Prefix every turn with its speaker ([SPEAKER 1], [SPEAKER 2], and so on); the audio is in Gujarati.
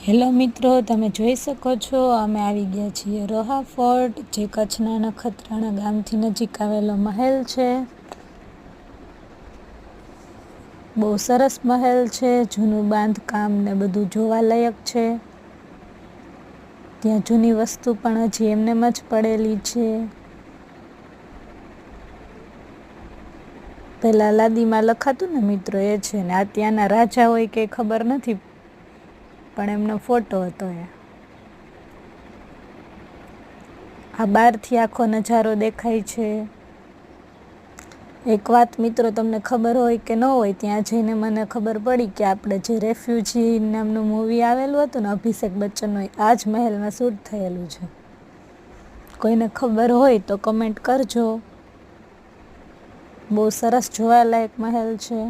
[SPEAKER 1] હેલો મિત્રો, તમે જોઈ શકો છો અમે આવી ગયા છીએ રોહા ફોર્ટ, જે કચ્છના નખત્રાણા ગામથી નજીક આવેલો મહેલ છે। બહુ સરસ મહેલ છે, જૂનું બાંધકામ ને બધું જોવાલાયક છે। ત્યાં જૂની વસ્તુ પણ હજી એમનેમ જ પડેલી છે। પેલા લાદીમાં લખાતું ને મિત્રો એ છે, ને આ ત્યાંના રાજા હોય કે ખબર નથી, પણ એમનો ફોટો હતો એ। આ બહારથી આખો નજારો દેખાય છે। એક વાત મિત્રો તમને ખબર હોય કે ન હોય, ત્યાં જઈને મને ખબર પડી કે આપણે જે રેફ્યુજી નામનું મૂવી આવેલું હતું ને અભિષેક બચ્ચનનું, આ જ મહેલમાં શૂટ થયેલું છે। કોઈને ખબર હોય તો કમેન્ટ કરજો। બહુ સરસ જોવાલાયક મહેલ છે।